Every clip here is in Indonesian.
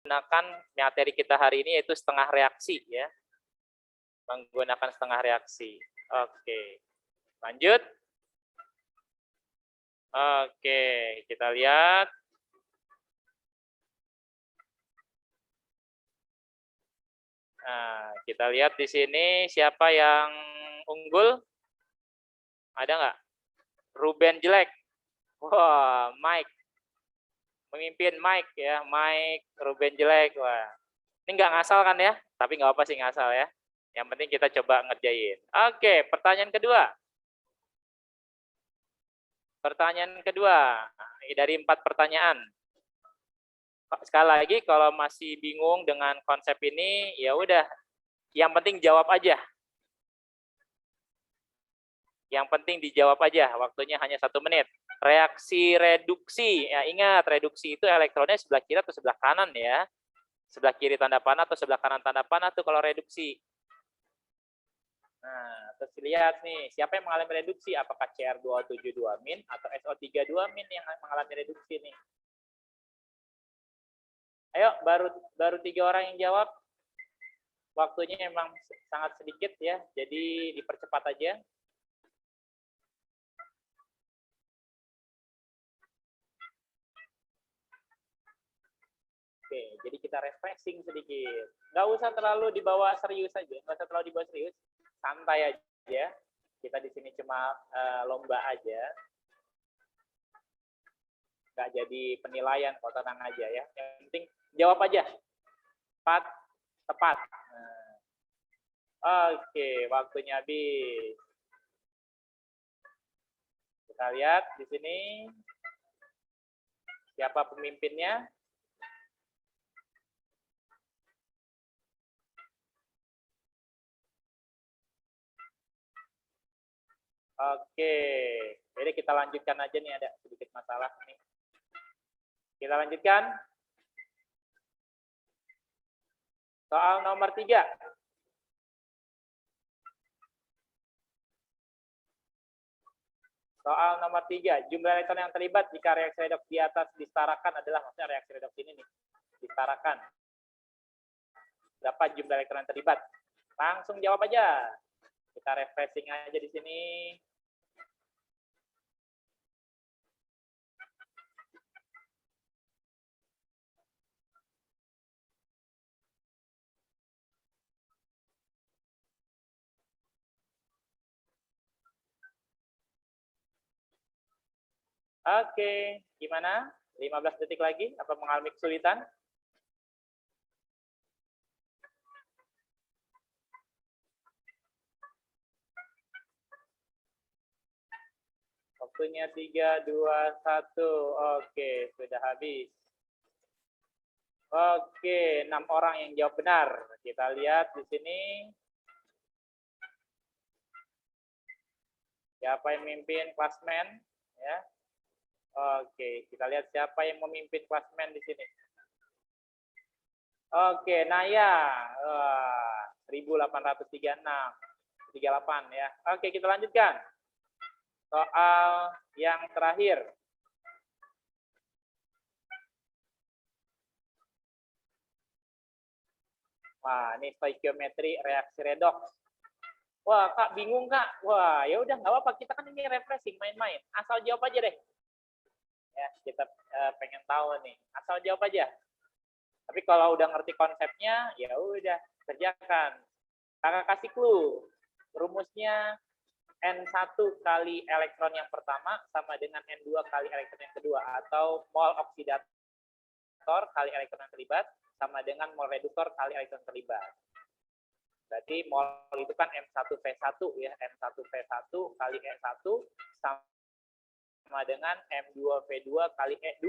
menggunakan materi kita hari ini yaitu setengah reaksi ya. Menggunakan setengah reaksi. Oke. Lanjut. Oke, kita lihat. Nah, kita lihat di sini siapa yang unggul? Ada nggak? Ruben jelek. Wah, Mike. Memimpin Mike ya. Mike, Ruben jelek. Wah. Ini nggak ngasal kan ya? Tapi nggak apa sih ngasal ya. Yang penting kita coba ngerjain. Oke, pertanyaan kedua. Pertanyaan kedua. Dari 4 pertanyaan. Sekali lagi, kalau masih bingung dengan konsep ini, ya udah. Yang penting jawab aja. Yang penting dijawab aja, waktunya hanya 1 menit. Reaksi reduksi, ya ingat reduksi itu elektronnya sebelah kiri atau sebelah kanan ya. Sebelah kiri tanda panah atau sebelah kanan tanda panah tuh kalau reduksi. Nah, terus lihat nih, siapa yang mengalami reduksi? Apakah Cr272- atau SO32- yang mengalami reduksi nih? Ayo, baru 3 orang yang jawab. Waktunya memang sangat sedikit ya, jadi dipercepat aja. Oke, jadi kita refreshing sedikit. Nggak usah terlalu dibawa serius aja, nggak usah terlalu dibawa serius. Santai aja. Kita di sini cuma lomba aja. Nggak jadi penilaian, kok tenang aja ya. Yang penting jawab aja. Tepat. Nah. Oke, waktunya habis. Kita lihat di sini. Siapa pemimpinnya? Oke, jadi kita lanjutkan aja nih, ada sedikit masalah nih. Kita lanjutkan. Soal nomor 3. Soal nomor 3, jumlah elektron yang terlibat jika reaksi redoks di atas disetarakan adalah, maksudnya reaksi redoks ini nih, disetarakan. Berapa jumlah elektron yang terlibat? Langsung jawab aja. Kita refreshing aja di sini. Oke, gimana? 15 detik lagi, apa mengalami kesulitan? Waktunya 3, 2, 1. Oke, sudah habis. Oke, 6 orang yang jawab benar. Kita lihat di sini. Siapa yang memimpin klasmen? Ya. Oke, kita lihat siapa yang memimpin klasmen di sini. Oke, Naya. 1836. 38 ya. Oke, kita lanjutkan. Soal yang terakhir. Wah, ini stoikiometri reaksi redoks. Wah, Kak, bingung, Kak. Wah, ya udah nggak apa-apa. Kita kan ini refreshing, main-main. Asal jawab aja deh. Ya, kita pengen tahu nih. Asal jawab aja. Tapi kalau udah ngerti konsepnya, ya udah kerjakan. Kakak kasih clue. Rumusnya N1 kali elektron yang pertama sama dengan N2 kali elektron yang kedua, atau mol oksidator kali elektron yang terlibat sama dengan mol reduktor kali elektron terlibat. Berarti mol itu kan M1V1 ya, M1V1 kali E1 sama dengan M2V2 kali E2.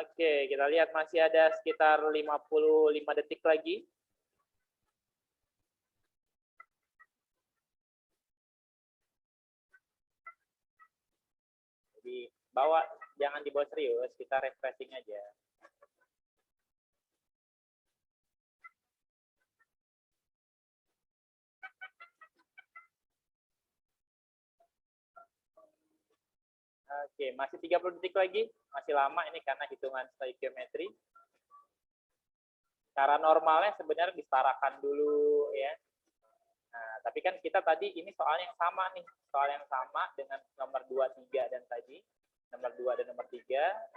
Oke, kita lihat masih ada sekitar 55 detik lagi. Jadi jangan dibawa serius, kita refreshing aja. Oke, masih 30 detik lagi. Masih lama ini karena hitungan stoikiometri. Cara normalnya sebenarnya disetarakan dulu ya. Nah, tapi kan kita tadi ini soal yang sama nih. Soal yang sama dengan nomor 2, 3 dan tadi. Nomor 2 dan nomor 3.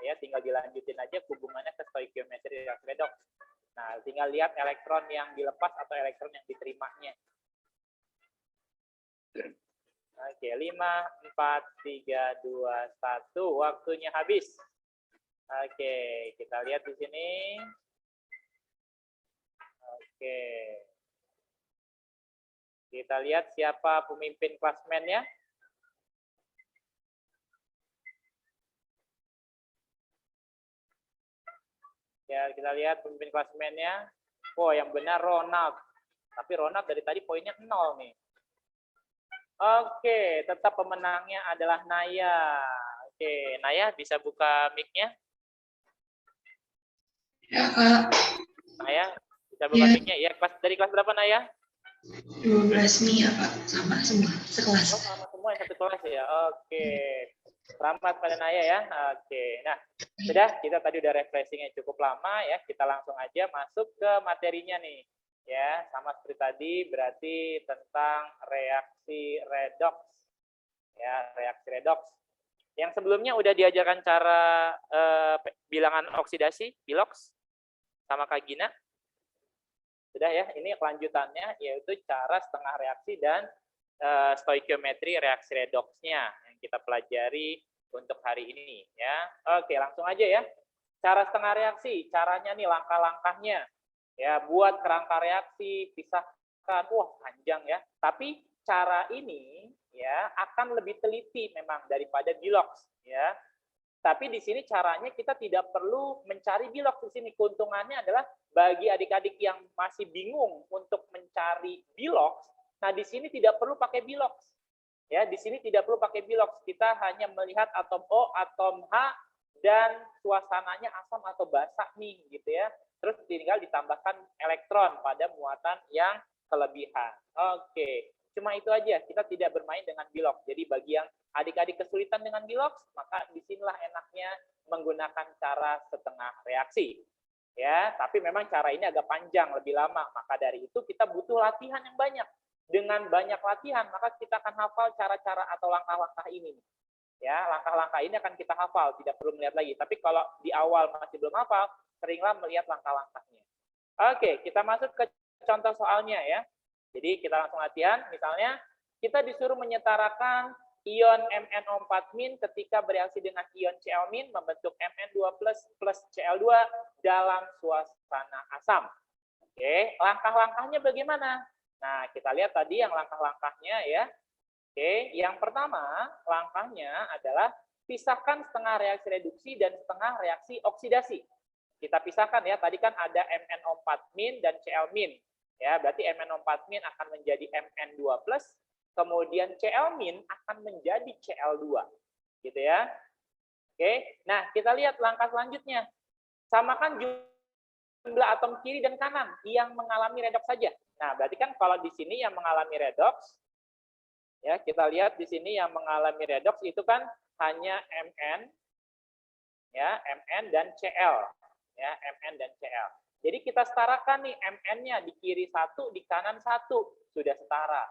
Ya, tinggal dilanjutin aja hubungannya ke stoikiometri reaksi redoks. Nah, tinggal lihat elektron yang dilepas atau elektron yang diterimanya. Oke, 5, 4, 3, 2, 1. Waktunya habis. Oke, kita lihat di sini. Oke. Kita lihat siapa pemimpin klasmennya. Ya, kita lihat pemimpin klasmennya. Oh, yang benar Ronald. Tapi Ronald dari tadi poinnya 0 nih. Oke, tetap pemenangnya adalah Naya. Oke, Naya bisa buka mic-nya? Ya, Kak. Naya, bisa buka mic-nya? Ya, dari kelas berapa, Naya? 12 nih ya, Pak. Sama semua, sekelas. Oh, sama semua yang satu kelas ya? Oke. Selamat pada Naya ya. Oke, nah, sudah kita tadi udah refreshing yang cukup lama ya. Kita langsung aja masuk ke materinya nih. Ya, sama seperti tadi berarti tentang reaksi redoks. Ya, reaksi redoks. Yang sebelumnya udah diajarkan cara bilangan oksidasi, biloks, sama Kak Gina. Sudah ya, ini kelanjutannya yaitu cara setengah reaksi dan stoikiometri reaksi redoksnya yang kita pelajari untuk hari ini ya. Oke, langsung aja ya. Cara setengah reaksi, caranya nih langkah-langkahnya. Ya, buat kerangka reaksi, pisahkan. Wah, panjang ya. Tapi cara ini ya akan lebih teliti memang daripada biloks ya. Tapi di sini caranya kita tidak perlu mencari biloks di sini. Keuntungannya adalah bagi adik-adik yang masih bingung untuk mencari biloks, nah di sini tidak perlu pakai biloks. Ya, di sini tidak perlu pakai biloks. Kita hanya melihat atom O, atom H dan suasananya asam atau basa nih gitu ya. Terus tinggal ditambahkan elektron pada muatan yang kelebihan. Oke. Cuma itu aja, kita tidak bermain dengan biloks. Jadi bagi yang adik-adik kesulitan dengan biloks, maka disinilah enaknya menggunakan cara setengah reaksi. Ya, tapi memang cara ini agak panjang, lebih lama. Maka dari itu kita butuh latihan yang banyak. Dengan banyak latihan, maka kita akan hafal cara-cara atau langkah-langkah ini. Ya, langkah-langkah ini akan kita hafal, tidak perlu melihat lagi. Tapi kalau di awal masih belum hafal, seringlah melihat langkah-langkahnya. Oke, kita masuk ke contoh soalnya ya. Jadi kita langsung latihan. Misalnya, kita disuruh menyetarakan ion MnO4- ketika bereaksi dengan ion Cl- membentuk Mn2+ plus Cl2 dalam suasana asam. Oke, langkah-langkahnya bagaimana? Nah, kita lihat tadi yang langkah-langkahnya ya. Oke, yang pertama langkahnya adalah pisahkan setengah reaksi reduksi dan setengah reaksi oksidasi. Kita pisahkan ya, tadi kan ada MnO4- dan Cl-. Ya, berarti MnO4- akan menjadi Mn2+, kemudian Cl- akan menjadi Cl2. Gitu ya. Oke, nah kita lihat langkah selanjutnya. Samakan jumlah atom kiri dan kanan yang mengalami redoks saja. Nah, berarti kan kalau di sini yang mengalami redoks, ya kita lihat di sini yang mengalami redoks itu kan hanya Mn, ya Mn dan Cl, ya Mn dan Cl. Jadi kita setarakan nih Mn-nya di kiri 1, di kanan 1, sudah setara.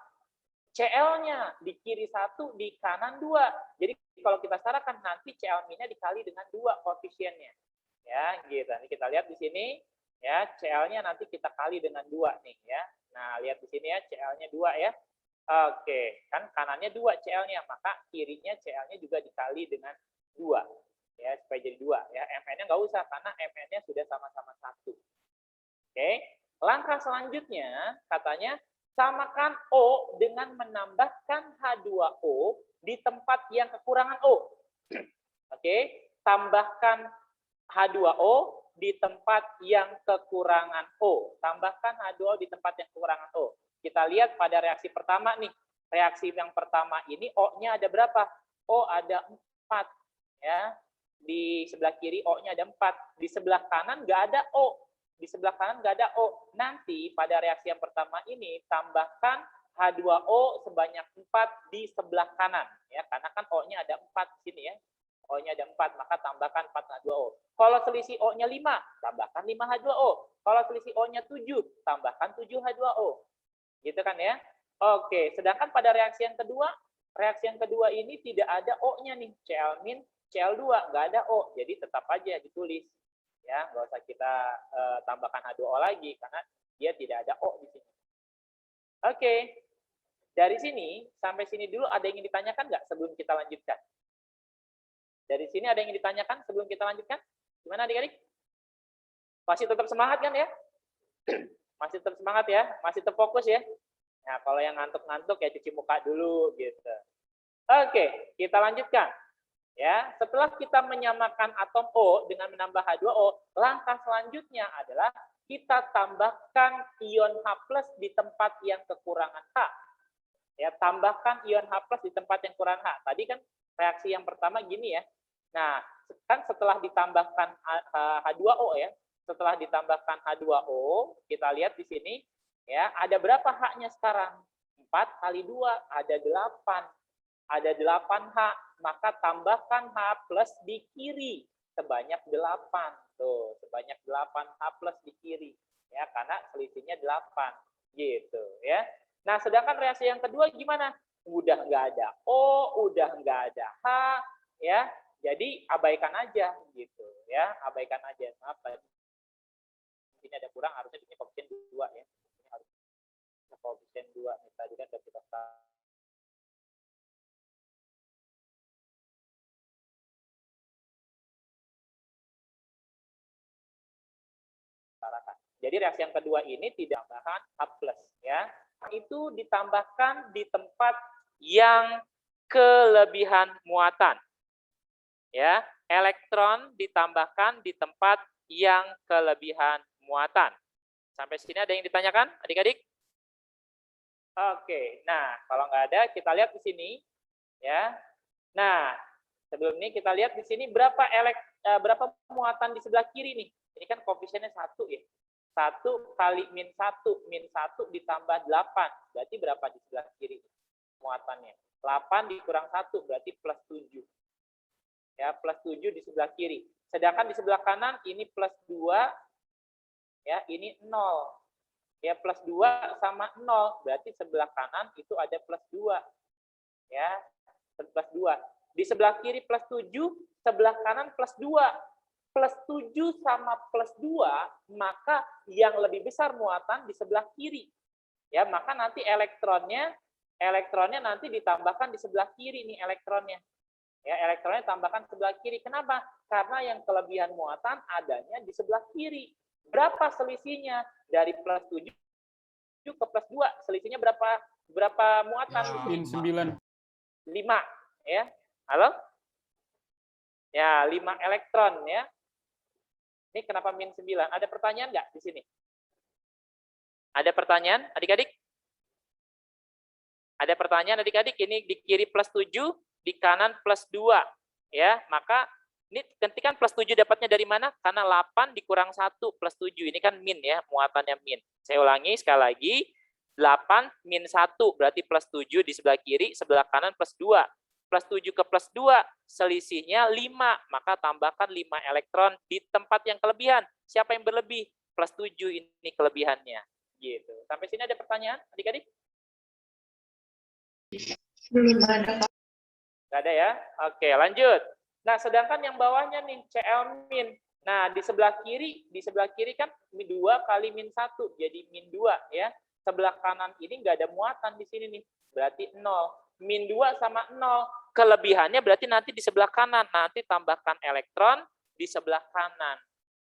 Cl-nya di kiri 1, di kanan 2. Jadi kalau kita setarakan nanti Cl-nya dikali dengan 2 koefisiennya. Ya, gitu. Nanti kita lihat di sini ya, Cl-nya nanti kita kali dengan 2 nih ya. Nah, lihat di sini ya, Cl-nya 2 ya. Oke, kan kanannya 2 Cl-nya, maka kirinya Cl-nya juga dikali dengan 2. Ya, supaya jadi 2 ya. Mn-nya nggak usah karena Mn-nya sudah sama-sama 1. Oke. Langkah selanjutnya katanya samakan O dengan menambahkan H2O di tempat yang kekurangan O. Oke, tambahkan H2O di tempat yang kekurangan O. Tambahkan H2O di tempat yang kekurangan O. Kita lihat pada reaksi pertama nih. Reaksi yang pertama ini O-nya ada berapa? O ada 4. Ya. Di sebelah kiri O-nya ada 4. Di sebelah kanan nggak ada O. Di sebelah kanan nggak ada O. Nanti pada reaksi yang pertama ini tambahkan H2O sebanyak 4 di sebelah kanan. Ya, karena kan O-nya ada 4 di sini ya. O-nya ada 4, maka tambahkan 4H2O. Kalau selisih O-nya 5, tambahkan 5H2O. Kalau selisih O-nya 7, tambahkan 7H2O. Gitu kan ya? Oke, sedangkan pada reaksi yang kedua ini tidak ada O-nya nih, Cl-, Cl2, nggak ada O. Jadi tetap aja ditulis. Ya, nggak usah kita tambahkan H2O lagi, karena dia tidak ada O di sini. Oke, dari sini sampai sini dulu ada yang ingin ditanyakan nggak sebelum kita lanjutkan? Dari sini ada yang ingin ditanyakan sebelum kita lanjutkan? Gimana adik-adik? Masih tetap semangat kan ya? Masih tetap semangat ya? Masih tetap fokus ya? Nah, kalau yang ngantuk-ngantuk ya cuci muka dulu gitu. Oke, kita lanjutkan. Ya, setelah kita menyamakan atom O dengan menambah H2O, langkah selanjutnya adalah kita tambahkan ion H+ di tempat yang kekurangan H. Ya, tambahkan ion H+ di tempat yang kurang H. Tadi kan reaksi yang pertama gini ya. Nah, kan setelah ditambahkan H2O ya, setelah ditambahkan H2O, kita lihat di sini ya, ada berapa H-nya sekarang? 4 kali 2 ada 8. Ada 8 H, maka tambahkan H+ di kiri sebanyak 8. Tuh, sebanyak 8 H+ di kiri ya, karena selisihnya 8 gitu ya. Nah, sedangkan reaksi yang kedua gimana? Udah nggak ada O, udah nggak ada H ya. Jadi abaikan aja gitu ya, abaikan aja. Maaf tadi ini ada kurang, harusnya di sini koefisien 2 ya. Ini harus koefisien 2 nih, tadi kan udah kita setarakan. Jadi reaksi yang kedua ini tidak tambahkan H+ ya. Itu ditambahkan di tempat yang kelebihan muatan. Ya, elektron ditambahkan di tempat yang kelebihan muatan. Sampai sini ada yang ditanyakan, adik-adik? Oke, nah kalau nggak ada, kita lihat di sini, ya. Nah, sebelum ini kita lihat di sini berapa muatan di sebelah kiri nih. Ini kan koefisiennya 1 ya. 1 kali -1, -1 ditambah 8, berarti berapa di sebelah kiri muatannya? 8 dikurang 1, berarti +7. Ya, +7 di sebelah kiri. Sedangkan di sebelah kanan ini +2, ya, ini 0. Ya, +2 sama 0, berarti sebelah kanan itu ada +2. Ya, +2. Di sebelah kiri +7, sebelah kanan +2. +7 sama +2, maka yang lebih besar muatan di sebelah kiri. Ya, maka nanti elektronnya nanti ditambahkan di sebelah kiri nih elektronnya. Ya, elektronnya tambahkan sebelah kiri. Kenapa? Karena yang kelebihan muatan adanya di sebelah kiri. Berapa selisihnya dari +7 ke +2? Selisihnya berapa muatan? -9. 5 ya. Halo? Ya, 5 elektron ya. Ini kenapa -9? Ada pertanyaan nggak di sini? Ada pertanyaan, adik-adik? Ada pertanyaan, adik-adik? Ini di kiri +7, di kanan +2. Ya, maka ini gantikan +7 dapatnya dari mana? Karena 8 dikurang 1 +7. Ini kan min ya, muatannya min. Saya ulangi sekali lagi. 8 -1 berarti +7 di sebelah kiri, sebelah kanan +2. +7 ke +2 selisihnya 5, maka tambahkan 5 elektron di tempat yang kelebihan. Siapa yang berlebih? +7 ini kelebihannya. Gitu. Sampai sini ada pertanyaan, adik-adik? Belum ada, Pak. Nggak ada ya? Oke, lanjut. Nah, sedangkan yang bawahnya nih, Cl-. Nah, di sebelah kiri kan -2 kali -1, jadi -2 ya. Sebelah kanan ini nggak ada muatan di sini nih, berarti 0. -2 sama 0, kelebihannya berarti nanti di sebelah kanan. Nanti tambahkan elektron di sebelah kanan.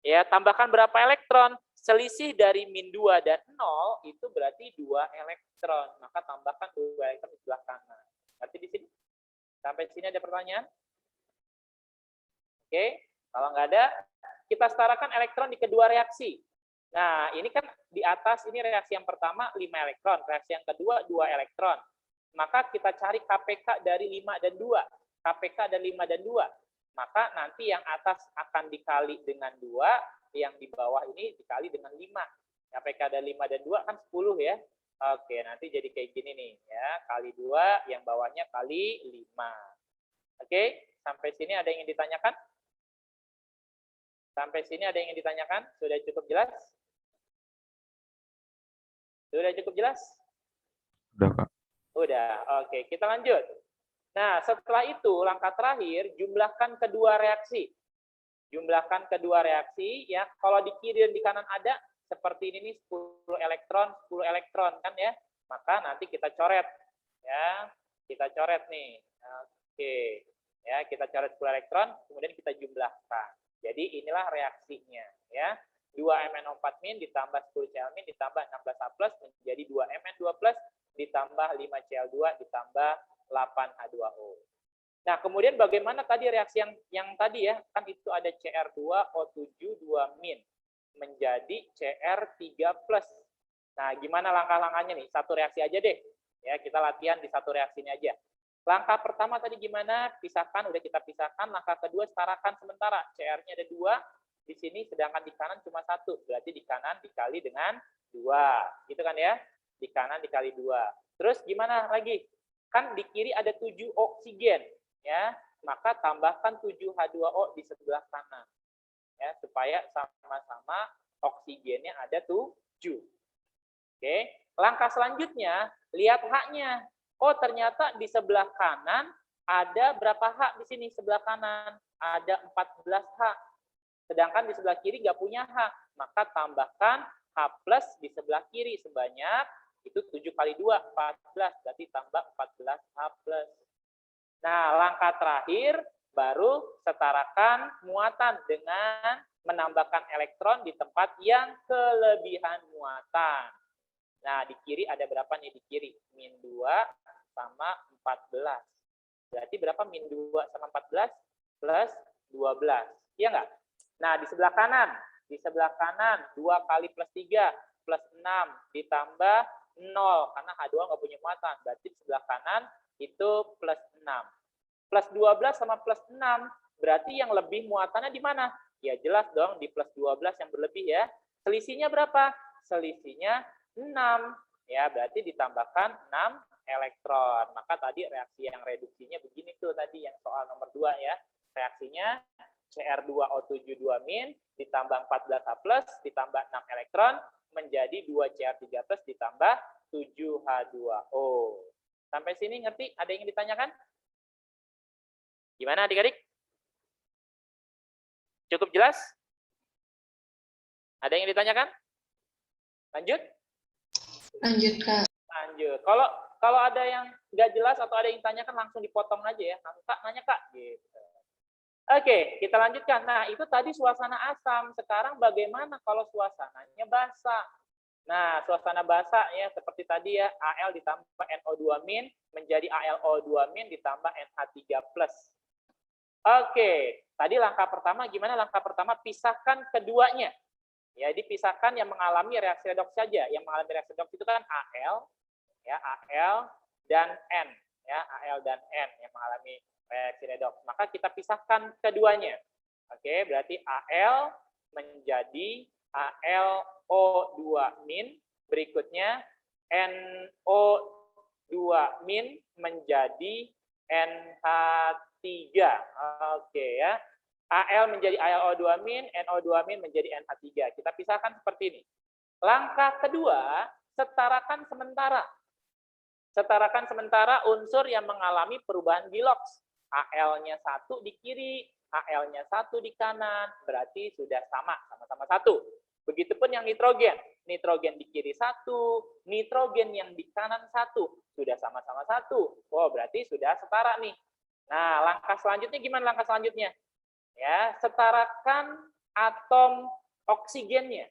Ya, tambahkan berapa elektron? Selisih dari -2 dan 0 itu berarti 2 elektron. Maka tambahkan 2 elektron di sebelah kanan. Berarti di sini? Sampai sini ada pertanyaan? Oke, kalau nggak ada, kita setarakan elektron di kedua reaksi. Nah, ini kan di atas ini reaksi yang pertama 5 elektron, reaksi yang kedua 2 elektron. Maka kita cari KPK dari 5 dan 2. KPK dari 5 dan 2. Maka nanti yang atas akan dikali dengan 2, yang di bawah ini dikali dengan 5. KPK dari 5 dan 2 kan 10 ya. Oke, nanti jadi kayak gini nih ya, kali 2, yang bawahnya kali 5. Oke, Sampai sini ada yang ingin ditanyakan? Sampai sini ada yang ingin ditanyakan? Sudah cukup jelas? Sudah cukup jelas? Udah, Kak. Udah, oke. Kita lanjut. Nah, setelah itu, langkah terakhir, jumlahkan kedua reaksi. Jumlahkan kedua reaksi, ya. Kalau di kiri dan di kanan ada, seperti ini nih, 10 elektron, kan ya. Maka nanti kita coret. Ya, kita coret nih. Oke. Ya, kita coret 10 elektron, kemudian kita jumlahkan. Jadi inilah reaksinya, ya. 2MnO4- ditambah 10Cl- ditambah 16H+ menjadi 2Mn2+ ditambah 5Cl2 ditambah 8H2O. Nah, kemudian bagaimana tadi reaksi yang tadi ya, kan itu ada Cr2O7 2- menjadi Cr3+. Nah, gimana langkah-langkahnya nih? Satu reaksi aja deh. Ya, kita latihan di satu reaksi ini aja. Langkah pertama tadi gimana? Pisahkan, udah kita pisahkan. Langkah kedua, setarakan sementara. Cr-nya ada 2, di sini sedangkan di kanan cuma 1. Berarti di kanan dikali dengan 2. Gitu kan ya? Di kanan dikali 2. Terus gimana lagi? Kan di kiri ada 7 oksigen, ya. Maka tambahkan 7H2O di sebelah kanan. Ya, supaya sama-sama oksigennya ada 7. Oke. Langkah selanjutnya, lihat H-nya. Oh, ternyata di sebelah kanan ada berapa H di sini sebelah kanan? Ada 14H. Sedangkan di sebelah kiri nggak punya H. Maka tambahkan H+ di sebelah kiri sebanyak itu 7 kali 2, 14. Berarti tambah 14H+. Nah, langkah terakhir baru setarakan muatan dengan menambahkan elektron di tempat yang kelebihan muatan. Nah, di kiri ada berapa nih di kiri? -2 sama 14. Berarti berapa -2 sama 14 plus 12. Iya nggak? Nah, di sebelah kanan. Di sebelah kanan 2 kali plus 3 plus 6 ditambah 0. Karena H2 nggak punya muatan. Berarti di sebelah kanan itu plus 6. Plus 12 sama plus 6. Berarti yang lebih muatannya di mana? Ya jelas dong di plus 12 yang berlebih ya. Selisihnya berapa? Selisihnya 6. Ya, berarti ditambahkan 6 elektron. Maka tadi reaksi yang reduksinya begini tuh tadi yang soal nomor 2 ya. Reaksinya Cr2O7 2- ditambah 14H+ ditambah 6 elektron menjadi 2Cr3+ ditambah 7H2O. Sampai sini ngerti? Ada yang ditanyakan? Gimana adik-adik? Cukup jelas? Ada yang ditanyakan? Lanjut? Lanjut, Kak. Lanjut. Kalau ada yang nggak jelas atau ada yang tanyakan langsung dipotong aja ya. Kak, nanya Kak. Gitu. Oke, kita lanjutkan. Nah, itu tadi suasana asam. Sekarang bagaimana kalau suasananya basah? Nah, suasana basah ya seperti tadi ya, Al ditambah NO2- menjadi AlO2- ditambah NH3+. Oke, tadi langkah pertama gimana? Langkah pertama pisahkan keduanya. Ya, dipisahkan yang mengalami reaksi redoks saja. Yang mengalami reaksi redoks itu kan Al, ya Al dan N, ya Al dan N yang mengalami reaksi redoks. Maka kita pisahkan keduanya. Oke, berarti Al menjadi AlO2-, berikutnya NO2- menjadi NH3. Oke ya. Al menjadi AlO2-, NO2- menjadi NH3. Kita pisahkan seperti ini. Langkah kedua, setarakan sementara. Setarakan sementara unsur yang mengalami perubahan Gilox. Al-nya 1 di kiri, Al-nya 1 di kanan, berarti sudah sama-sama 1. Begitupun yang nitrogen. Nitrogen di kiri 1, nitrogen yang di kanan 1, sudah sama-sama 1. Oh, berarti sudah setara nih. Nah, langkah selanjutnya gimana langkah selanjutnya? Ya, setarakan atom oksigennya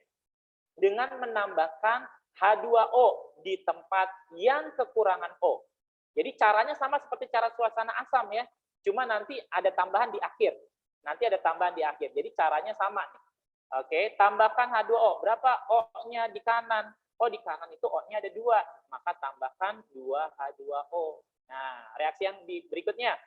dengan menambahkan H2O di tempat yang kekurangan O. Jadi caranya sama seperti cara suasana asam ya, cuma nanti ada tambahan di akhir. Nanti ada tambahan di akhir. Jadi caranya sama nih. Oke, tambahkan H2O. Berapa O-nya di kanan? Oh, di kanan itu O-nya ada 2, maka tambahkan 2H2O. Nah, reaksi yang berikutnya.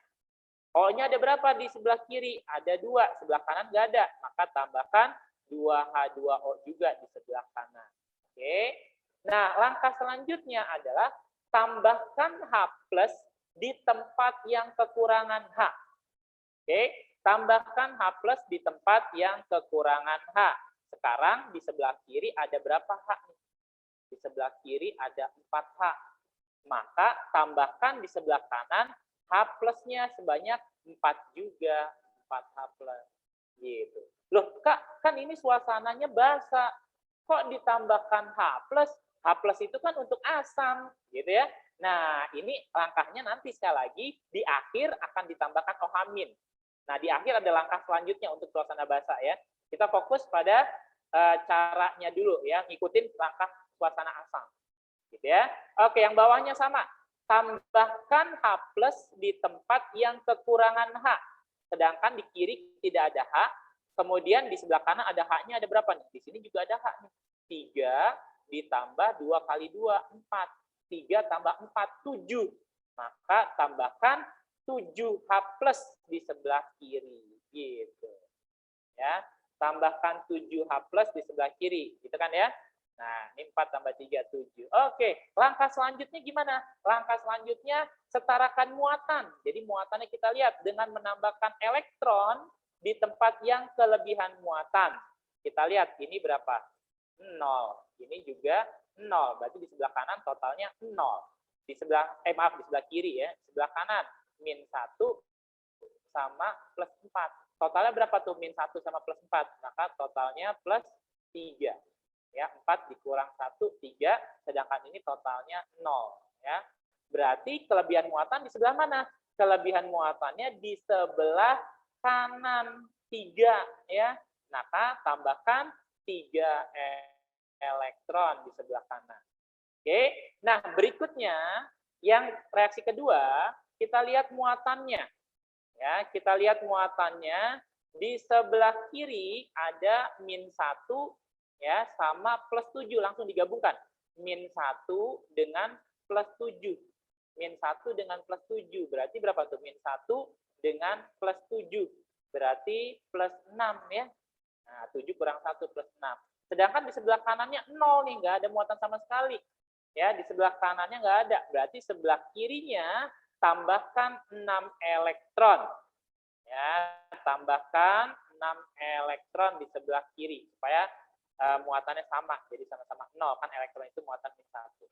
O-nya ada berapa di sebelah kiri? Ada 2, sebelah kanan nggak ada, maka tambahkan 2H2O juga di sebelah kanan. Oke. Nah, langkah selanjutnya adalah tambahkan H+ di tempat yang kekurangan H. Oke, tambahkan H plus di tempat yang kekurangan H. Sekarang di sebelah kiri ada berapa H? Di sebelah kiri ada 4H. Maka tambahkan di sebelah kanan H plusnya sebanyak 4 juga. 4H plus. Gitu. Loh, Kak, kan ini suasananya basah. Kok ditambahkan H plus? H plus itu kan untuk asam, gitu ya. Nah, ini langkahnya nanti sekali lagi di akhir akan ditambahkan OH-. Nah, di akhir ada langkah selanjutnya untuk suasana basah ya. Kita fokus pada caranya dulu ya, ngikutin langkah suasana asam. Gitu ya. Oke, yang bawahnya sama. Tambahkan H plus di tempat yang kekurangan H. Sedangkan di kiri tidak ada H. Kemudian di sebelah kanan ada H-nya ada berapa nih? Di sini juga ada H nih. 3 ditambah 2 kali 2, 4. 3 tambah 4, 7. Maka tambahkan 7H plus di sebelah kiri. Gitu. Ya, tambahkan 7H plus di sebelah kiri, gitu kan ya? Nah, ini 4 tambah 3, 7. Oke, langkah selanjutnya gimana? Langkah selanjutnya setarakan muatan. Jadi muatannya kita lihat dengan menambahkan elektron di tempat yang kelebihan muatan. Kita lihat ini berapa? 0. Ini juga 0. Berarti di sebelah kanan totalnya 0. Di sebelah di sebelah kiri ya, sebelah kanan min 1 sama plus 4. Totalnya berapa tuh? Min 1 sama plus 4. Maka totalnya plus 3. Ya, 4 dikurang 1, 3. Sedangkan ini totalnya 0. Ya. Berarti kelebihan muatan di sebelah mana? Kelebihan muatannya di sebelah kanan 3. Ya. Maka tambahkan 3 elektron di sebelah kanan. Oke. Nah, berikutnya yang reaksi kedua, kita lihat muatannya. Ya, kita lihat muatannya di sebelah kiri ada min 1 ya sama plus 7 langsung digabungkan. Min 1 dengan plus 7. Min 1 dengan plus 7 berarti berapa tuh? Min 1 dengan plus 7 berarti plus 6 ya. Nah, 7 kurang 1 plus 6. Sedangkan di sebelah kanannya 0 nih, nggak ada muatan sama sekali. Ya, di sebelah kanannya nggak ada. Berarti sebelah kirinya tambahkan 6 elektron. Ya, tambahkan 6 elektron di sebelah kiri supaya muatannya sama. Jadi sama-sama 0 kan elektron itu muatan min 1.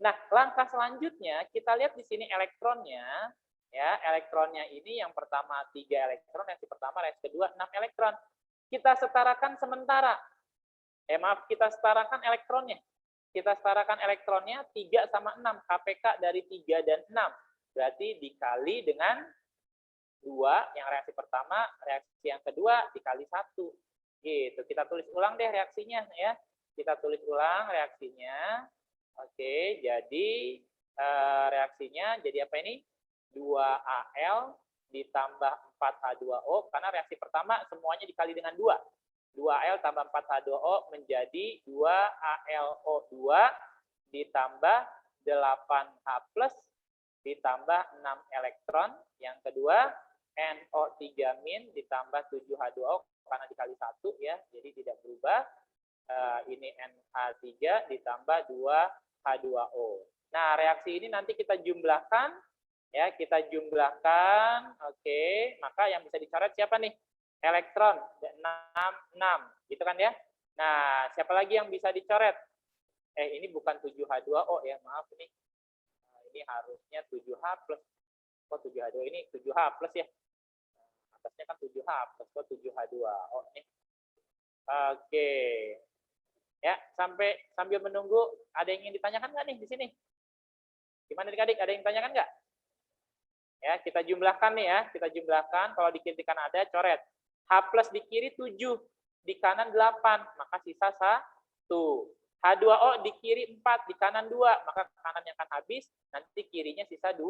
Nah, langkah selanjutnya kita lihat di sini elektronnya. Ya, elektronnya ini yang pertama 3 elektron, reaksi pertama, reaksi kedua 6 elektron. Kita setarakan sementara. Kita setarakan elektronnya. Kita setarakan elektronnya 3 sama 6. KPK dari 3 dan 6. Berarti dikali dengan 2 yang reaksi pertama, reaksi yang kedua dikali 1. Gitu. Kita tulis ulang deh reaksinya ya. Kita tulis ulang reaksinya. Oke, jadi reaksinya jadi apa ini? 2Al ditambah 4H2O karena reaksi pertama semuanya dikali dengan 2. 2Al tambah 4H2O menjadi 2AlO2 ditambah 8H plus ditambah 6 elektron. Yang kedua, NO3- ditambah 7H2O karena dikali 1 ya, jadi tidak berubah. Ini NH3 ditambah 2H2O. Nah, reaksi ini nanti kita jumlahkan ya, kita jumlahkan. Oke, maka yang bisa dicoret siapa nih? Elektron 6 gitu kan ya. Nah, siapa lagi yang bisa dicoret? Ini bukan 7H2O ya, maaf nih. Ini harusnya 7H plus. Kok 7H2 ini 7H plus ya? Atasnya kan 7H plus, kok 7H2O nih. Oke. Ya, sambil menunggu ada yang ingin ditanyakan nggak nih di sini? Gimana adik-adik, ada yang ditanyakan nggak? Ya, kita jumlahkan nih ya, kita jumlahkan. Kalau di kiri kanan ada, coret. H plus di kiri 7, di kanan 8, maka sisa 1. H2O di kiri 4, di kanan 2, maka kanannya akan habis, nanti kirinya sisa 2.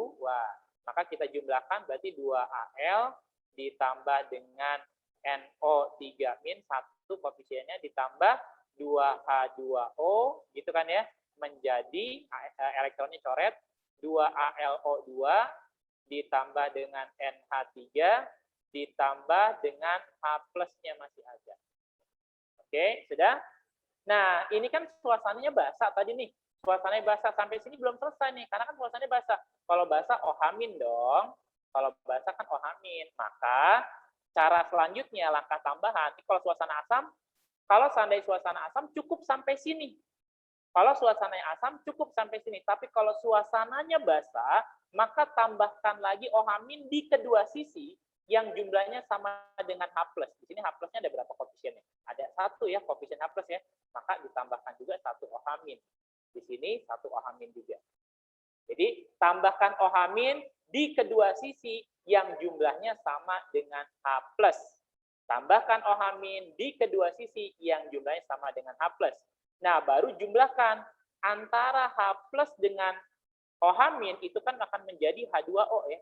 Maka kita jumlahkan berarti 2Al ditambah dengan NO3- 1 koefisiennya ditambah 2H2O, gitu kan ya, menjadi elektronnya coret 2AlO2 ditambah dengan NH3 ditambah dengan H plusnya masih ada. Oke, sudah? Nah, ini kan suasananya basah tadi nih. Suasananya basah sampai sini belum selesai nih, karena kan suasananya basah. Kalau basah OH- dong. Kalau basah kan OH-. Maka cara selanjutnya, langkah tambahan, ini kalau suasana asam, kalau seandainya suasana asam cukup sampai sini. Kalau suasananya asam cukup sampai sini. Tapi kalau suasananya basah, maka tambahkan lagi OH- di kedua sisi yang jumlahnya sama dengan H+. Di sini H+-nya ada berapa koefisiennya? Ada 1 ya, koefisien H+ ya. Maka ditambahkan juga 1 OH-. Di sini 1 OH- juga. Jadi tambahkan OH- di kedua sisi yang jumlahnya sama dengan H+. Tambahkan OH- di kedua sisi yang jumlahnya sama dengan H+. Nah, baru jumlahkan antara H+ dengan OH- itu kan akan menjadi H2O ya.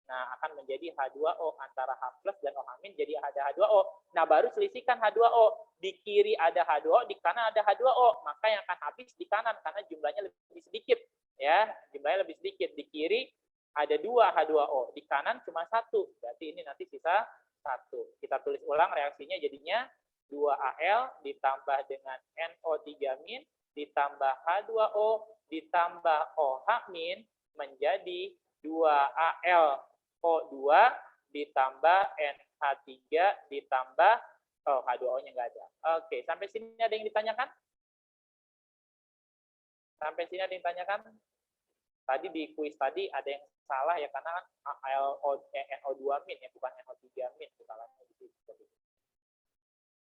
Nah, akan menjadi H2O antara H+ dan OH- jadi ada H2O. Nah, baru selisihkan H2O. Di kiri ada H2O, di kanan ada H2O. Maka yang akan habis di kanan karena jumlahnya lebih sedikit ya, jumlahnya lebih sedikit. Di kiri ada 2 H2O, di kanan cuma 1. Berarti ini nanti sisa 1. Kita tulis ulang reaksinya jadinya 2Al ditambah dengan NO3- ditambah H2O ditambah OH- menjadi 2AlO2 ditambah NH3 ditambah H2O-nya nggak ada. Oke, sampai sini ada yang ditanyakan? Sampai sini ada yang ditanyakan? Tadi di kuis tadi ada yang salah ya karena NO2- ya bukan NO3-. Salahnya di situ.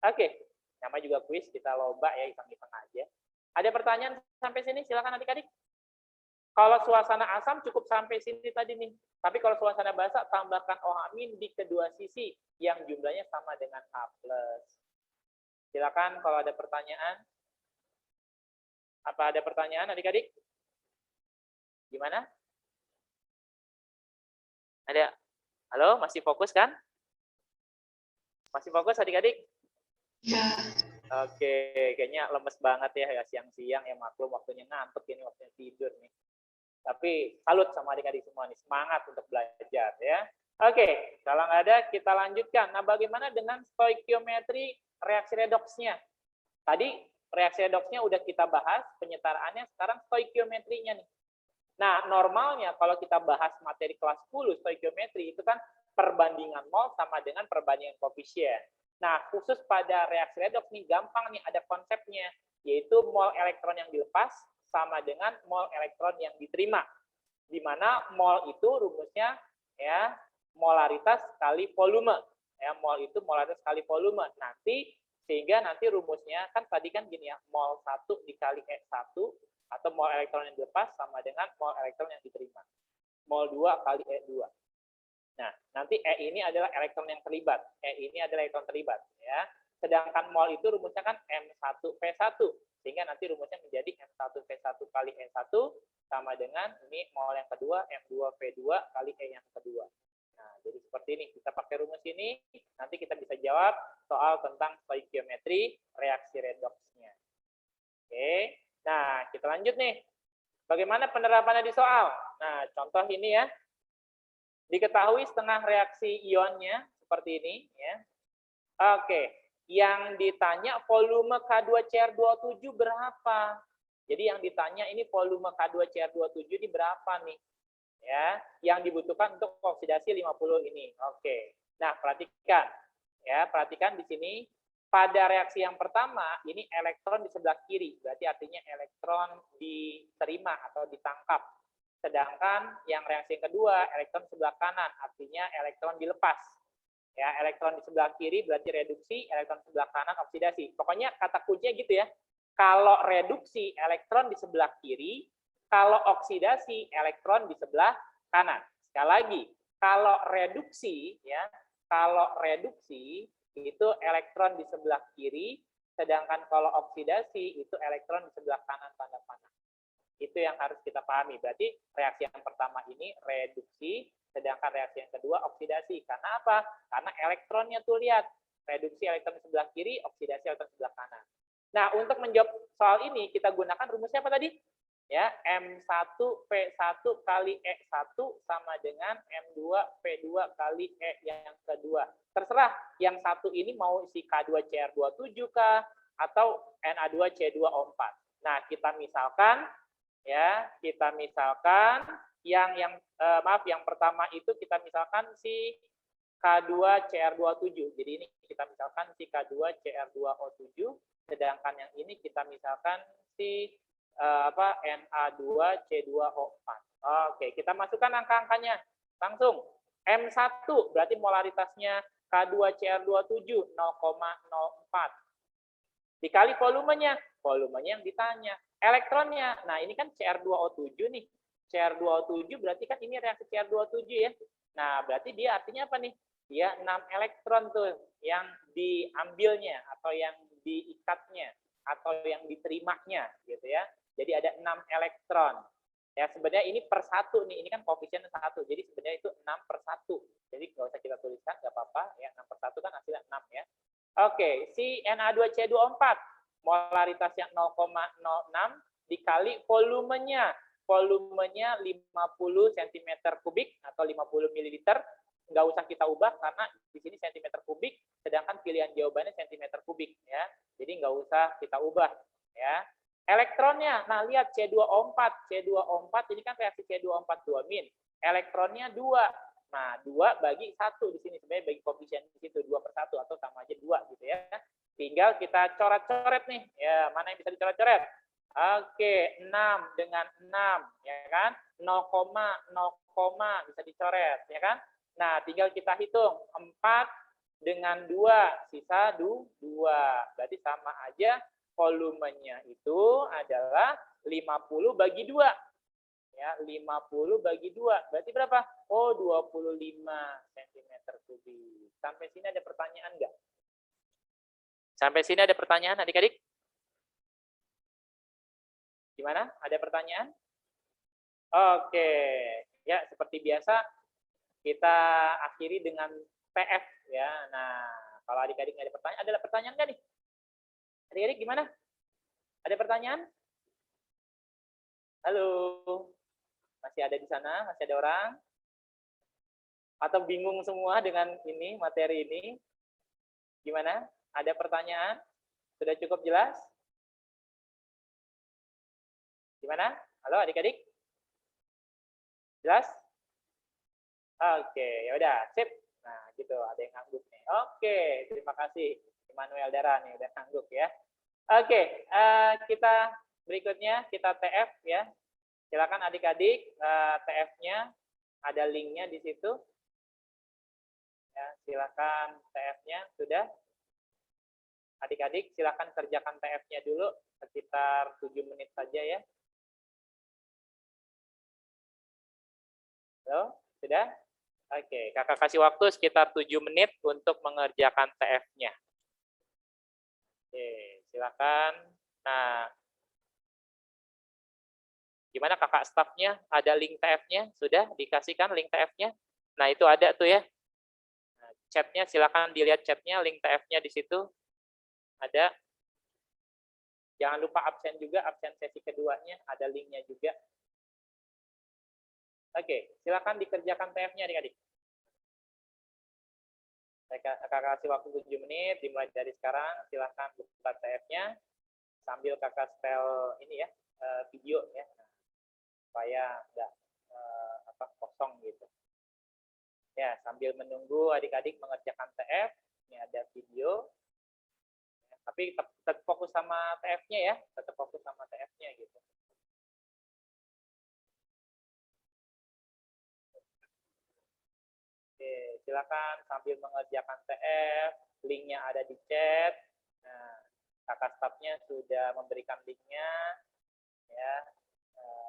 Oke, nama juga kuis, kita lomba ya, iseng-iseng aja. Ada pertanyaan sampai sini? Silakan adik-adik. Kalau suasana asam cukup sampai sini tadi nih. Tapi kalau suasana basah, tambahkan OH- di kedua sisi yang jumlahnya sama dengan H+. Silakan kalau ada pertanyaan. Apa ada pertanyaan adik-adik? Gimana? Ada? Halo, masih fokus kan? Masih fokus adik-adik? Ya, Oke, kayaknya lemes banget ya siang-siang ya, maklum waktunya ngantuk ini, waktunya tidur nih. Tapi salut sama adik-adik semua nih, semangat untuk belajar ya. Oke, kalau nggak ada kita lanjutkan. Nah, bagaimana dengan stoikiometri reaksi redoksnya? Tadi reaksi redoksnya udah kita bahas, penyetaraannya, sekarang stoikiometrinya nih. Nah, normalnya kalau kita bahas materi kelas 10 stoikiometri itu kan perbandingan mol sama dengan perbandingan koefisien. Nah, khusus pada reaksi redoks nih gampang nih, ada konsepnya, yaitu mol elektron yang dilepas sama dengan mol elektron yang diterima. Di mana mol itu rumusnya ya molaritas kali volume. Ya, mol itu molaritas kali volume. Sehingga nanti rumusnya kan tadi kan gini ya, mol 1 dikali E1 atau mol elektron yang dilepas sama dengan mol elektron yang diterima. Mol 2 kali E2. Nah, nanti E ini adalah elektron yang terlibat. E ini adalah elektron terlibat. Ya. Sedangkan mol itu rumusnya kan M1P1. Sehingga nanti rumusnya menjadi M1P1 kali E1 sama dengan ini mol yang kedua, M2P2 kali E yang kedua. Nah, jadi seperti ini. Kita pakai rumus ini, nanti kita bisa jawab soal tentang stoikiometri reaksi redoksnya. Oke. Nah, kita lanjut nih. Bagaimana penerapannya di soal? Nah, contoh ini ya. Diketahui setengah reaksi ionnya seperti ini ya. Oke, yang ditanya volume K2Cr27 berapa? Jadi yang ditanya ini volume K2Cr27 ini berapa nih? Ya, yang dibutuhkan untuk oksidasi 50 ini. Oke. Nah, perhatikan. Ya, perhatikan di sini pada reaksi yang pertama ini elektron di sebelah kiri, berarti artinya elektron diterima atau ditangkap. Sedangkan yang reaksi yang kedua, elektron sebelah kanan, artinya elektron dilepas. Ya, elektron di sebelah kiri berarti reduksi, elektron sebelah kanan oksidasi. Pokoknya kata kuncinya gitu ya. Kalau reduksi, elektron di sebelah kiri, kalau oksidasi, elektron di sebelah kanan. Sekali lagi, kalau reduksi, ya, kalau reduksi itu elektron di sebelah kiri, sedangkan kalau oksidasi itu elektron di sebelah kanan tanda panah. Itu yang harus kita pahami. Berarti reaksi yang pertama ini reduksi, sedangkan reaksi yang kedua oksidasi. Karena apa? Karena elektronnya tuh lihat. Reduksi elektron di sebelah kiri, oksidasi elektron di sebelah kanan. Nah, untuk menjawab soal ini, kita gunakan rumusnya apa tadi? Ya, M1P1 kali E1 sama dengan M2P2 kali E yang kedua. Terserah, yang satu ini mau isi K2Cr27 kah? Atau Na2C2O4. Nah, kita misalkan, ya, kita misalkan yang pertama itu kita misalkan si K2CR27. Jadi ini kita misalkan si K2CR2O7, sedangkan yang ini kita misalkan si Na2C2O4. Oke, kita masukkan angka-angkanya langsung. M1 berarti molaritasnya K2CR27 0,04. Dikali volumenya yang ditanya. Elektronnya, nah ini kan Cr2O7 nih. Cr2O7 berarti kan ini reaksi Cr2O7 ya. Nah, berarti dia artinya apa nih? Dia 6 elektron tuh yang diambilnya atau yang diikatnya atau yang diterimanya gitu ya. Jadi ada 6 elektron. Ya sebenarnya ini per 1 nih, ini kan koefisien 1. Jadi sebenarnya itu 6 per 1. Jadi nggak usah kita tuliskan, nggak apa-apa ya. 6 per 1 kan hasilnya 6 ya. Oke, si Na2C24 molaritasnya 0,06 dikali volumenya. Volumenya 50 cm kubik atau 50 ml. Nggak usah kita ubah karena di sini cm kubik, sedangkan pilihan jawabannya cm kubik ya. Jadi nggak usah kita ubah ya. Elektronnya, nah lihat C2O4. C2O4 ini kan reaksi C2O4 2-. Elektronnya 2. Nah, 2 bagi 1 di sini sebenarnya bagi koefisien di situ 2 per 1 atau sama aja 2 gitu ya. Tinggal kita coret-coret nih. Ya, mana yang bisa dicoret-coret? Oke, 6 dengan 6 ya kan? 0, bisa dicoret ya kan? Nah, tinggal kita hitung 4 dengan 2 sisa 2. Berarti sama aja volumenya itu adalah 50 bagi 2. Ya, 50 bagi 2. Berarti berapa? Oh, 25 cm kubik. Sampai sini ada pertanyaan enggak? Sampai sini ada pertanyaan adik-adik? Gimana? Ada pertanyaan? Oke. Ya, seperti biasa kita akhiri dengan PF ya. Nah, kalau adik-adik nggak ada pertanyaan, ada pertanyaan nggak nih? Adik-adik gimana? Ada pertanyaan? Halo? Masih ada di sana? Masih ada orang? Atau bingung semua dengan ini, materi ini? Gimana? Ada pertanyaan? Sudah cukup jelas? Gimana? Halo adik-adik? Jelas? Oke, ya udah, sip. Nah, gitu, ada yang ngangguk nih. Oke, terima kasih Immanuel Dara nih udah ngangguk ya. Oke, kita berikutnya kita TF ya. Silakan adik-adik, TF-nya ada linknya di situ. Ya, silakan TF-nya sudah. Adik-adik silakan kerjakan TF-nya dulu sekitar 7 menit saja ya. Halo, sudah? Oke, kakak kasih waktu sekitar 7 menit untuk mengerjakan TF-nya. Oke, silakan. Nah, gimana kakak staffnya? Ada link TF-nya? Sudah dikasihkan link TF-nya? Nah, itu ada tuh ya. Nah, chat-nya silakan dilihat chat-nya, link TF-nya di situ. Ada. Jangan lupa absen juga, absen sesi keduanya, ada linknya juga. Oke, silakan dikerjakan TF-nya adik-adik. Saya kasih waktu 7 menit, dimulai dari sekarang, silakan buka TF-nya, sambil kakak setel ini ya, video ya, supaya nggak kosong gitu. Ya, sambil menunggu adik-adik mengerjakan TF, ini ada video. Tapi tetap fokus sama TF-nya ya, tetap fokus sama TF-nya gitu. Oke, silakan sambil mengerjakan TF, linknya ada di chat. Nah, kakak staffnya sudah memberikan linknya, ya.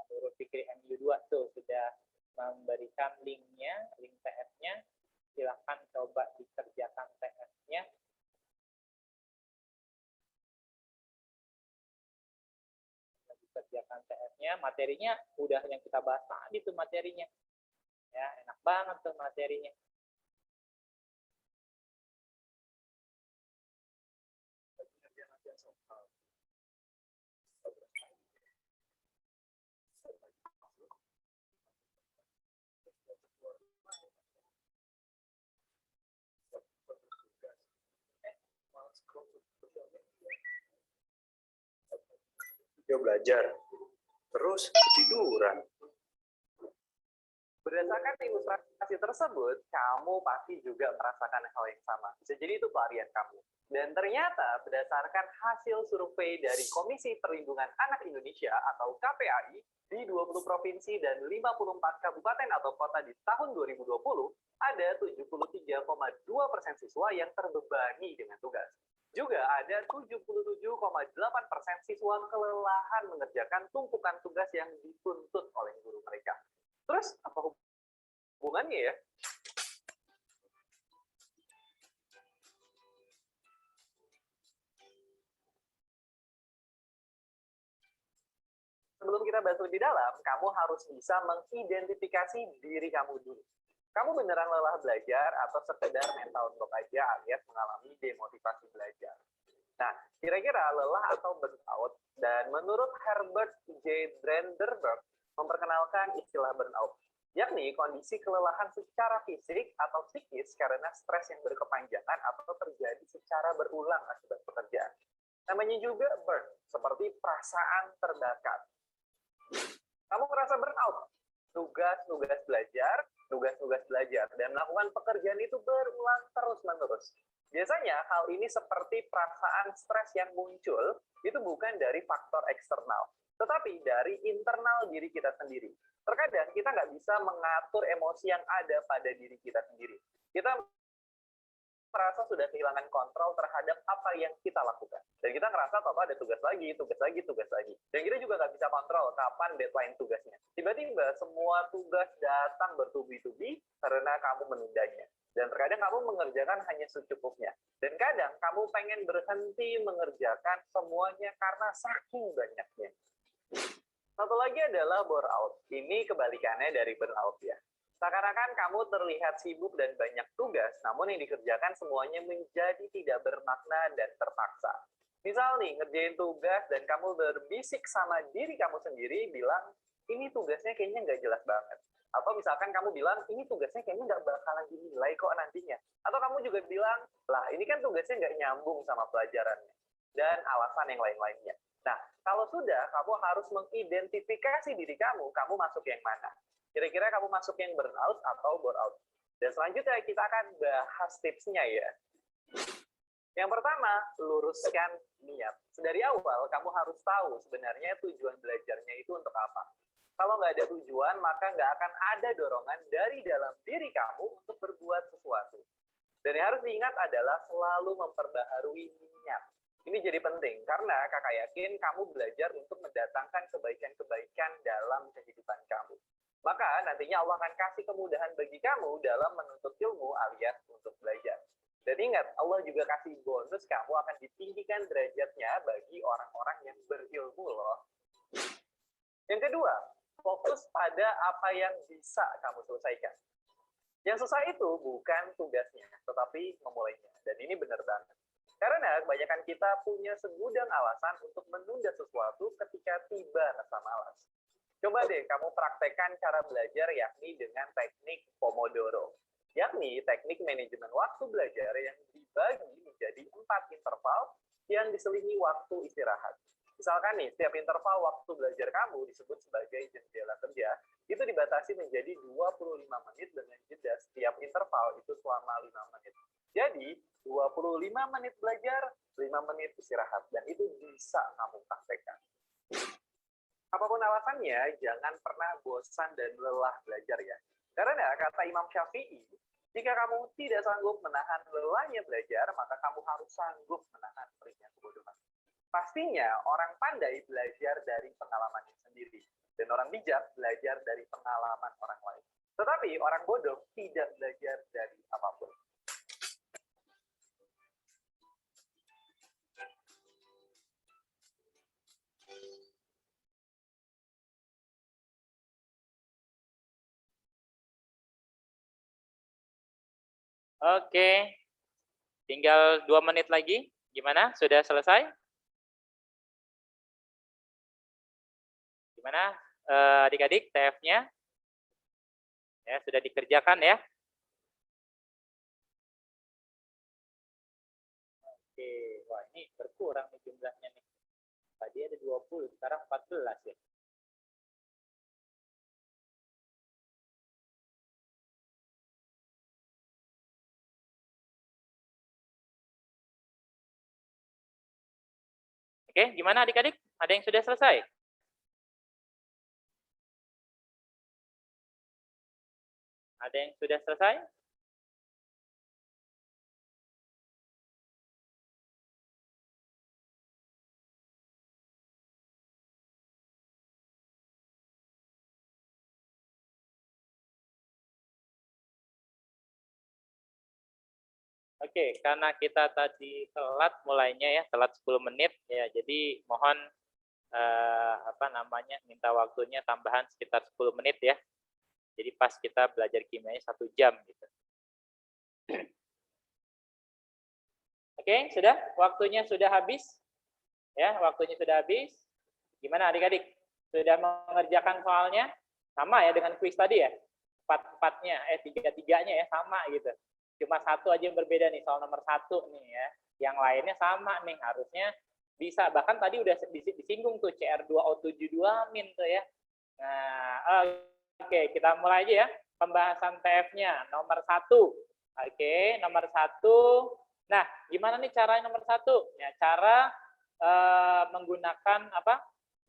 Nurul Fikri MU2 tuh sudah memberikan linknya, link TF-nya. Silakan coba dikerjakan TF-nya. Kerjakan TF-nya, materinya udah yang kita bahas tadi tuh materinya. Ya, enak banget tuh materinya. Dia belajar, terus ketiduran. Berdasarkan ilustrasi tersebut, kamu pasti juga merasakan hal yang sama. Bisa jadi itu pelarian kamu. Dan ternyata berdasarkan hasil survei dari Komisi Perlindungan Anak Indonesia atau KPAI di 20 provinsi dan 54 kabupaten atau kota di tahun 2020, ada 73,2% siswa yang terbebani dengan tugas. Juga ada 77,8% siswa kelelahan mengerjakan tumpukan tugas yang dituntut oleh guru mereka. Terus apa hubungannya ya? Sebelum kita bahas lebih dalam, kamu harus bisa mengidentifikasi diri kamu dulu. Kamu beneran lelah belajar atau sekedar mental block aja alias mengalami demotivasi belajar? Nah, kira-kira lelah atau burnout, dan menurut Herbert J. Brandenburg memperkenalkan istilah burnout, yakni kondisi kelelahan secara fisik atau psikis karena stres yang berkepanjangan atau terjadi secara berulang akibat pekerjaan. Namanya juga burn, seperti perasaan terbakar. Kamu merasa burnout, tugas-tugas belajar, dan melakukan pekerjaan itu berulang terus-menerus. Biasanya hal ini seperti perasaan stres yang muncul, itu bukan dari faktor eksternal, tetapi dari internal diri kita sendiri. Terkadang kita nggak bisa mengatur emosi yang ada pada diri kita sendiri. Kita merasa sudah kehilangan kontrol terhadap apa yang kita lakukan. Dan kita ngerasa apa ada tugas lagi. Dan kita juga nggak bisa kontrol kapan deadline tugasnya. Tiba-tiba semua tugas datang bertubi-tubi karena kamu menundanya. Dan terkadang kamu mengerjakan hanya secukupnya. Dan kadang kamu pengen berhenti mengerjakan semuanya karena saking banyaknya. Satu lagi adalah burnout. Ini kebalikannya dari burnout ya. Seakan-akan kamu terlihat sibuk dan banyak tugas, namun yang dikerjakan semuanya menjadi tidak bermakna dan terpaksa. Misal nih, ngerjain tugas dan kamu berbisik sama diri kamu sendiri, bilang, ini tugasnya kayaknya nggak jelas banget. Atau misalkan kamu bilang, ini tugasnya kayaknya nggak bakalan dinilai kok nantinya. Atau kamu juga bilang, lah ini kan tugasnya nggak nyambung sama pelajarannya. Dan alasan yang lain-lainnya. Nah, kalau sudah, kamu harus mengidentifikasi diri kamu masuk yang mana. Kira-kira kamu masuk yang burnout atau bore-out. Dan selanjutnya kita akan bahas tipsnya ya. Yang pertama, luruskan niat. Dari awal, kamu harus tahu sebenarnya tujuan belajarnya itu untuk apa. Kalau nggak ada tujuan, maka nggak akan ada dorongan dari dalam diri kamu untuk berbuat sesuatu. Dan yang harus diingat adalah selalu memperbaharui niat. Ini jadi penting, karena kakak yakin kamu belajar untuk mendatangkan kebaikan-kebaikan dalam kehidupan kamu. Maka nantinya Allah akan kasih kemudahan bagi kamu dalam menuntut ilmu alias untuk belajar. Dan ingat, Allah juga kasih bonus kamu akan ditinggikan derajatnya bagi orang-orang yang berilmu loh. Yang kedua, fokus pada apa yang bisa kamu selesaikan. Yang susah itu bukan tugasnya, tetapi memulainya. Dan ini benar banget. Karena kebanyakan kita punya segudang alasan untuk menunda sesuatu ketika tiba rasa malas. Coba deh kamu praktekkan cara belajar yakni dengan teknik Pomodoro. Yakni teknik manajemen waktu belajar yang dibagi menjadi 4 interval yang diselingi waktu istirahat. Misalkan nih, setiap interval waktu belajar kamu disebut sebagai jendela kerja, itu dibatasi menjadi 25 menit dengan jeda setiap interval itu selama 5 menit. Jadi, 25 menit belajar, 5 menit istirahat. Dan itu bisa kamu praktekkan. Apapun alasannya, jangan pernah bosan dan lelah belajar ya. Karena kata Imam Syafi'i, jika kamu tidak sanggup menahan lelahnya belajar, maka kamu harus sanggup menahan perihnya kebodohan. Pastinya orang pandai belajar dari pengalamannya sendiri, dan orang bijak belajar dari pengalaman orang lain. Tetapi orang bodoh tidak belajar dari apapun. Oke, tinggal 2 menit lagi. Gimana? Sudah selesai? Gimana adik-adik TF-nya? Ya, sudah dikerjakan ya? Oke, wah ini berkurang nih jumlahnya nih. Tadi ada 20, sekarang 14 ya. Oke, gimana adik-adik? Ada yang sudah selesai? Ada yang sudah selesai? Oke, karena kita tadi telat mulainya ya, telat 10 menit ya. Jadi mohon minta waktunya tambahan sekitar 10 menit ya. Jadi pas kita belajar kimianya 1 jam gitu. Oke, sudah? Waktunya sudah habis? Ya, waktunya sudah habis. Gimana adik-adik? Sudah mengerjakan soalnya? Sama ya dengan kuis tadi ya? Empat-empatnya, tiga-tiganya ya, sama gitu. Cuma satu aja yang berbeda nih, soal nomor 1 nih ya. Yang lainnya sama nih, harusnya bisa. Bahkan tadi udah disinggung tuh CR2O72- tuh ya. Nah, oke, kita mulai aja ya. Pembahasan TF-nya nomor 1. Oke, nomor 1. Nah, gimana nih caranya nomor 1? Ya, cara menggunakan apa?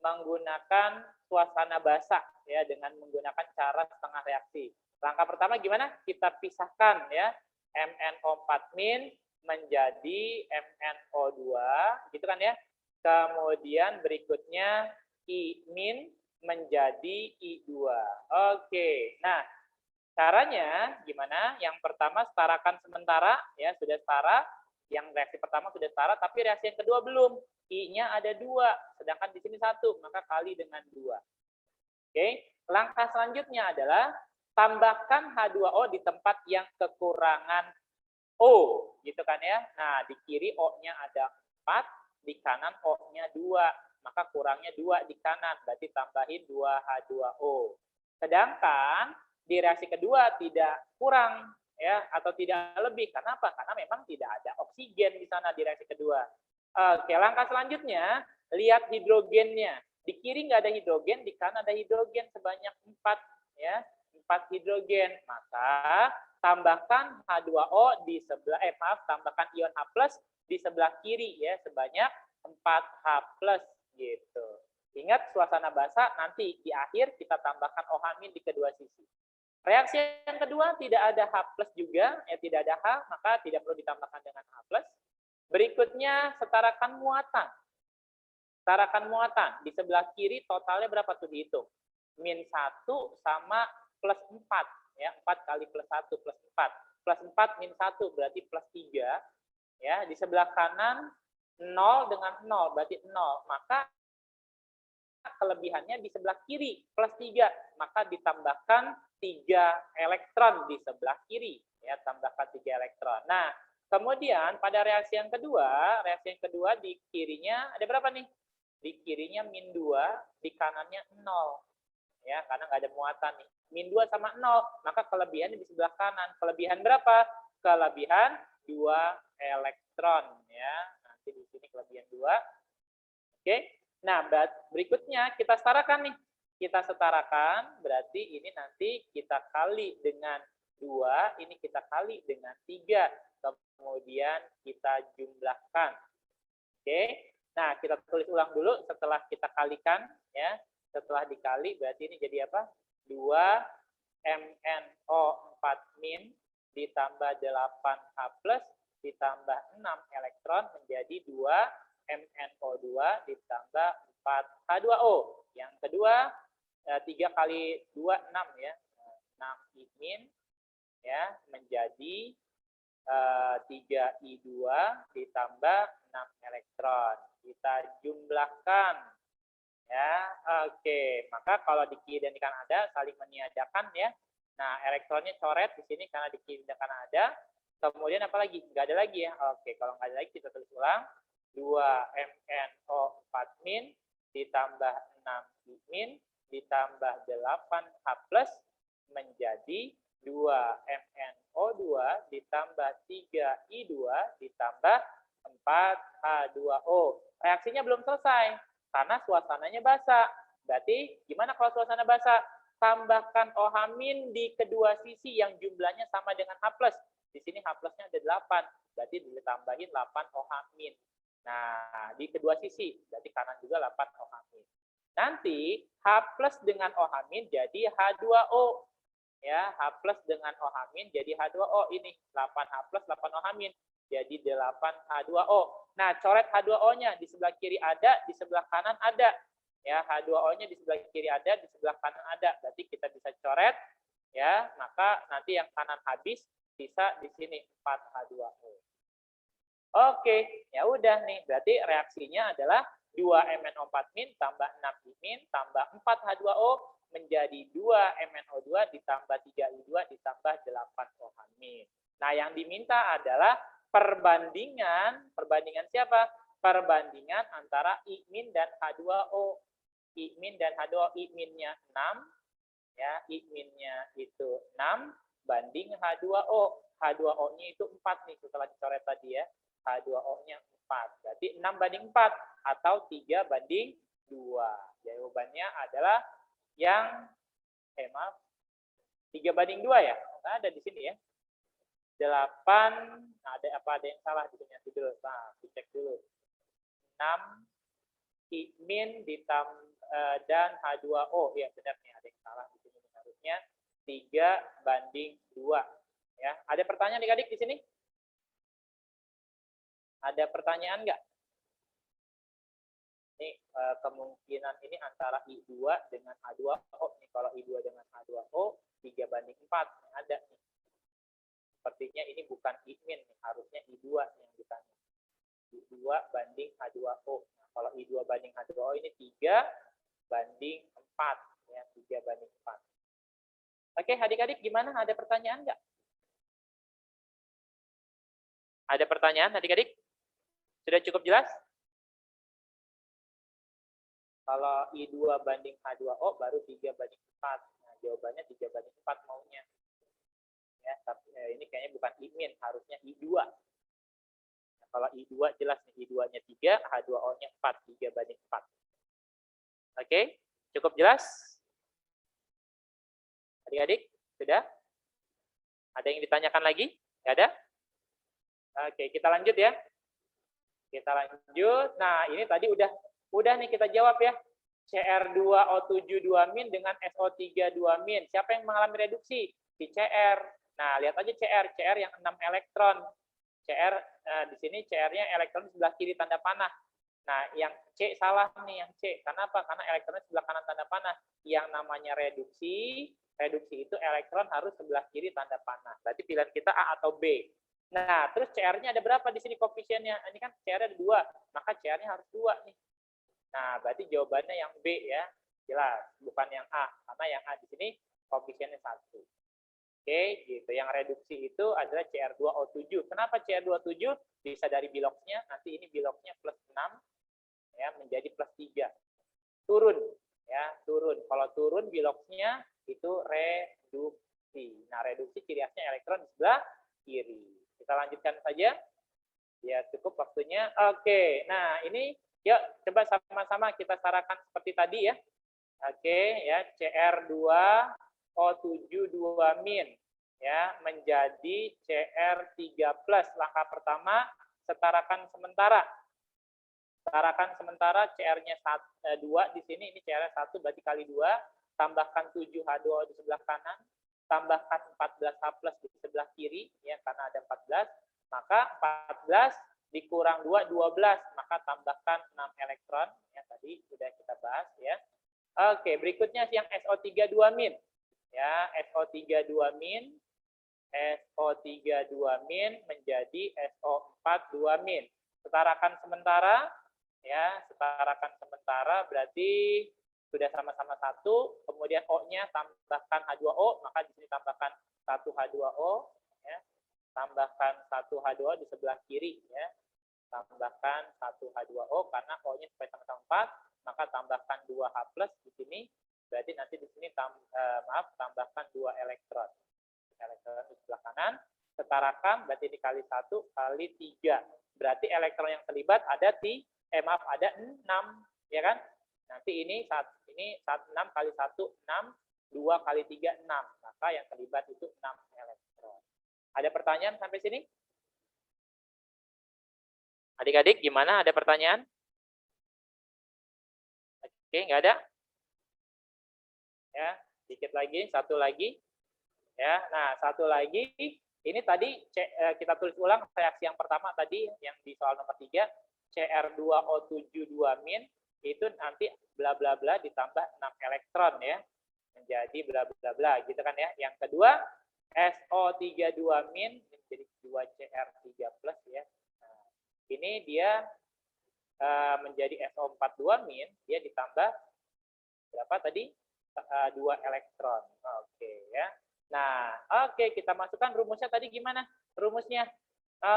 Menggunakan suasana basah ya, dengan menggunakan cara setengah reaksi. Langkah pertama gimana? Kita pisahkan ya MnO4- menjadi MnO2, gitu kan ya. Kemudian berikutnya I- menjadi I2. Oke. Nah, caranya gimana? Yang pertama setarakan sementara ya, sudah setara. Yang reaksi pertama sudah setara, tapi reaksi yang kedua belum. I-nya ada 2, sedangkan di sini 1, maka kali dengan 2. Oke, langkah selanjutnya adalah tambahkan H2O di tempat yang kekurangan O, gitu kan ya. Nah, di kiri O-nya ada 4, di kanan O-nya 2, maka kurangnya 2 di kanan, berarti tambahin 2H2O. Sedangkan di reaksi kedua tidak kurang ya, atau tidak lebih. Karena apa? Karena memang tidak ada oksigen di sana di reaksi kedua. Oke, langkah selanjutnya, lihat hidrogennya. Di kiri nggak ada hidrogen, di kanan ada hidrogen sebanyak 4 ya, 4 hidrogen. Maka tambahkan H2O di sebelah tambahkan ion H+ di sebelah kiri ya, sebanyak 4H+ gitu. Ingat suasana basah, nanti di akhir kita tambahkan OH- di kedua sisi. Reaksi yang kedua tidak ada H+ juga, ya tidak ada H, maka tidak perlu ditambahkan dengan H+. Berikutnya setarakan muatan. Setarakan muatan. Di sebelah kiri totalnya berapa tuh dihitung? -1 sama +4. Ya, 4 kali +1 +4. +4 -1 berarti +3. Ya, di sebelah kanan 0 dengan 0 berarti 0. Maka kelebihannya di sebelah kiri +3, maka ditambahkan 3 elektron di sebelah kiri ya, tambahkan 3 elektron. Nah, kemudian pada reaksi yang kedua di kirinya ada berapa nih? Di kirinya -2, di kanannya 0. Ya, karena nggak ada muatan nih. -2 sama 0, maka kelebihannya di sebelah kanan. Kelebihan berapa? Kelebihan 2 elektron ya. Nanti di sini kelebihan 2. Oke. Nah, berikutnya kita setarakan nih. Kita setarakan, berarti ini nanti kita kali dengan 2, ini kita kali dengan 3. Kemudian kita jumlahkan. Oke. Nah, kita tulis ulang dulu setelah kita kalikan ya. Setelah dikali berarti ini jadi apa? 2 MnO4- ditambah 8H+ ditambah 6 elektron menjadi 2 MnO2 ditambah 4H2O. Yang kedua 3 kali 2 6 ya. 6 I- ya menjadi 3I2 ditambah 6 elektron. Kita jumlahkan ya. Oke, maka kalau di kiri dan di kanan ada saling meniadakan ya. Nah, elektronnya coret di sini karena di kiri dan kanan ada. Kemudian apa lagi? Nggak ada lagi ya. Oke, kalau nggak ada lagi kita tulis ulang. 2 MnO4- ditambah 6 I- ditambah 8H+ menjadi 2 MnO2 ditambah 3I2 ditambah 4H2O. Reaksinya belum selesai karena suasananya basah. Berarti gimana kalau suasana basah? Tambahkan OH- di kedua sisi yang jumlahnya sama dengan H+. Di sini H+-nya ada 8. Berarti ditambahin 8 OH-. Nah, di kedua sisi, berarti kanan juga 8 OH-. Nanti H plus dengan OH- jadi H2O. Ya, H plus dengan OH- jadi H2O. Ini 8H plus 8 OH- jadi 8H2O. Nah, coret H2O-nya di sebelah kiri ada, di sebelah kanan ada. Ya, H2O-nya di sebelah kiri ada, di sebelah kanan ada. Berarti kita bisa coret, ya, maka nanti yang kanan habis, sisa di sini 4H2O. Oke, ya udah nih. Berarti reaksinya adalah 2MnO4- tambah 6I- tambah 4H2O menjadi 2MnO2 ditambah 3I2 ditambah 8OH-. Nah, yang diminta adalah perbandingan siapa? Perbandingan antara I- dan H2O. I- dan H2O, I-nya 6, ya, I-nya itu 6 banding H2O. H2O-nya itu 4 nih setelah dicoret tadi ya. H2O-nya 4. Berarti 6 banding 4 atau 3 banding 2. Jawabannya adalah yang maaf, 3 banding 2 ya. Nah, ada di sini ya. 8, nah, ada yang salah di sini dulu. Nah, dicek dulu. 6 I- dan H2O. Ya, benar nih, ada yang salah di sini harusnya 3 banding 2. Ya, ada pertanyaan adik-adik di sini? Ada pertanyaan nggak? Ini kemungkinan ini antara I2 dengan H2O. Nih, kalau I2 dengan H2O, 3 banding 4. Ada nih. Sepertinya ini bukan I-, harusnya I2 yang ditanya. I2 banding H2O. Nah, kalau I2 banding H2O ini 3 banding 4. Ya, 3 banding 4. Oke, adik-adik gimana? Ada pertanyaan nggak? Ada pertanyaan adik-adik? Sudah cukup jelas? Kalau I2 banding H2O baru 3 banding 4. Nah, jawabannya 3 banding 4 maunya. Ya, tapi ini kayaknya bukan I-, harusnya I2. Nah, kalau I2 jelas nih, I2-nya 3, H2O-nya 4, 3 banding 4. Oke, cukup jelas? Adik-adik, sudah? Ada yang ditanyakan lagi? Nggak ada? Oke, kita lanjut ya. Kita lanjut. Nah, ini tadi udah nih kita jawab ya. Cr2O7 2- dengan SO3 2-. Siapa yang mengalami reduksi? Si Cr. Nah, lihat aja Cr yang 6 elektron. Cr di sini Cr-nya elektron sebelah kiri tanda panah. Nah, yang C salah nih, yang C. Kenapa? Karena elektronnya sebelah kanan tanda panah. Yang namanya reduksi itu elektron harus sebelah kiri tanda panah. Berarti pilihan kita A atau B. Nah, terus CR-nya ada berapa di sini koefisiennya? Ini kan CR-nya ada 2, maka CR-nya harus 2 nih. Nah, berarti jawabannya yang B ya. Jelas, bukan yang A. Karena yang A di sini koefisiennya 1. Oke, gitu. Yang reduksi itu adalah Cr2O7. Kenapa Cr2O7? Bisa dari biloknya, nanti ini biloknya plus 6, ya, menjadi plus 3. Turun, ya, turun. Kalau turun biloknya itu reduksi. Nah, reduksi ciri khasnya elektron di sebelah kiri. Kita lanjutkan saja. Ya, cukup waktunya. Oke, nah ini yuk coba sama-sama kita sarakan seperti tadi ya. Oke, ya, Cr2O7 2- ya menjadi Cr3+. Langkah pertama, setarakan sementara. Setarakan sementara CR-nya 2 di sini, ini CR-nya 1 berarti kali 2, tambahkan 7H2O di sebelah kanan, tambahkan 14H+ di sebelah kiri, ya karena ada 14, maka 14 dikurang 2, 12, maka tambahkan 6 elektron, ya tadi sudah kita bahas ya. Oke, berikutnya yang SO3 2-. Ya, SO3 2-, SO3 2- menjadi SO4 2-. Setarakan sementara, ya, setarakan sementara berarti sudah sama-sama 1, kemudian O-nya tambahkan H2O, maka di sini tambahkan 1 H2O, ya. Tambahkan 1 H2O di sebelah kiri, ya. Tambahkan 1 H2O karena O-nya supaya sama-sama 4, maka tambahkan 2H+ di sini, berarti nanti di sini tambahkan 2 elektron. Elektron di sebelah kanan, setarakan berarti dikali 1 kali 3. Berarti elektron yang terlibat ada ada 6, ya kan? Nanti ini 6 kali 1 6, 2 kali 3 6. Maka yang terlibat itu 6 elektron. Ada pertanyaan sampai sini? Adik-adik gimana? Ada pertanyaan? Oke, nggak ada? Ya, sedikit lagi, satu lagi. Ya, nah satu lagi. Ini tadi kita tulis ulang reaksi yang pertama tadi yang di soal nomor 3, Cr2O72- itu nanti bla bla bla ditambah 6 elektron ya. Menjadi bla bla bla gitu kan ya. Yang kedua, SO32- menjadi 2Cr3+ ya. Nah, ini dia menjadi SO42- dia ditambah berapa tadi? 2 elektron. Oke ya. Nah, oke, kita masukkan rumusnya tadi gimana? Rumusnya.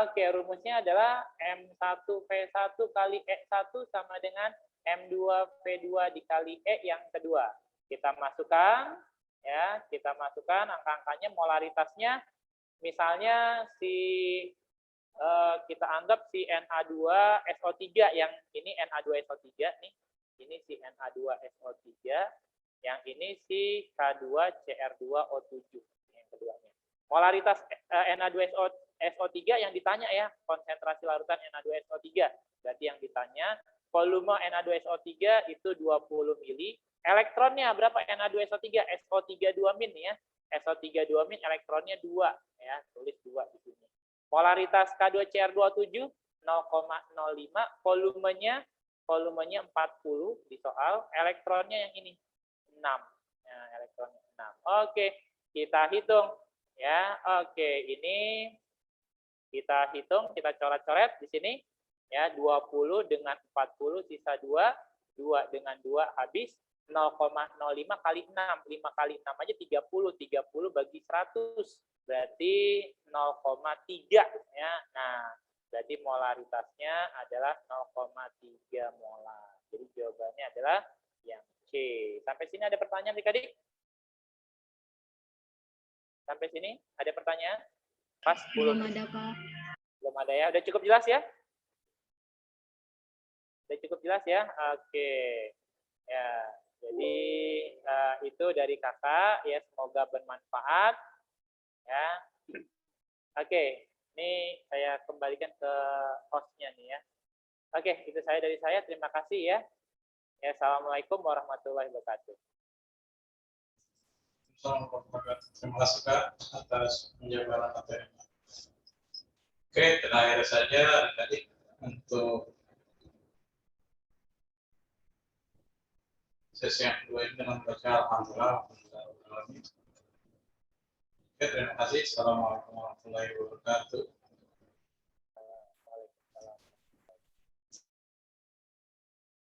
Oke, rumusnya adalah M1V1 kali E1 sama dengan M2V2 dikali E yang kedua. Kita masukkan, ya, kita masukkan angka-angkanya, molaritasnya. Misalnya kita anggap si Na2SO3 yang ini Na2SO3 nih. Ini si Na2SO3. Yang ini si K2Cr2O7 yang keduanya. Molaritas Na2SO3 yang ditanya ya, konsentrasi larutan Na2SO3. Berarti yang ditanya volume Na2SO3 itu 20 mili. Elektronnya berapa Na2SO3? SO32- ya. SO32- elektronnya 2 ya, tulis 2 di sini. Molaritas K2Cr2O7 0,05, volumenya 40 di soal, elektronnya yang ini 6. Ya, elektronnya 6. Oke, kita hitung ya. Oke, ini kita hitung, kita coret-coret di sini ya, 20 dengan 40 sisa 2, 2 dengan 2 habis 0,05 kali 6. 5 kali 6 aja 30. 30 bagi 100 berarti 0,3 ya. Nah, berarti molaritasnya adalah 0,3 molar. Jadi jawabannya adalah yang C. Sampai sini ada pertanyaan adik-adik? Sampai sini ada pertanyaan? Pas Belum ada, Pak. Belum ada ya. Udah cukup jelas ya? Udah cukup jelas ya? Oke. Ya, jadi itu dari kakak ya, semoga bermanfaat ya. Oke, ini saya kembalikan ke hostnya nih ya. Oke, itu saya dari saya. Terima kasih ya. Ya, assalamualaikum warahmatullahi wabarakatuh. Terima kasih Kak atas penjabaran materi. Oke, terakhir saja tadi untuk sesi yang kedua ini dengan baca Alhamdulillah. Oke, terima kasih. Assalamualaikum warahmatullahi wabarakatuh.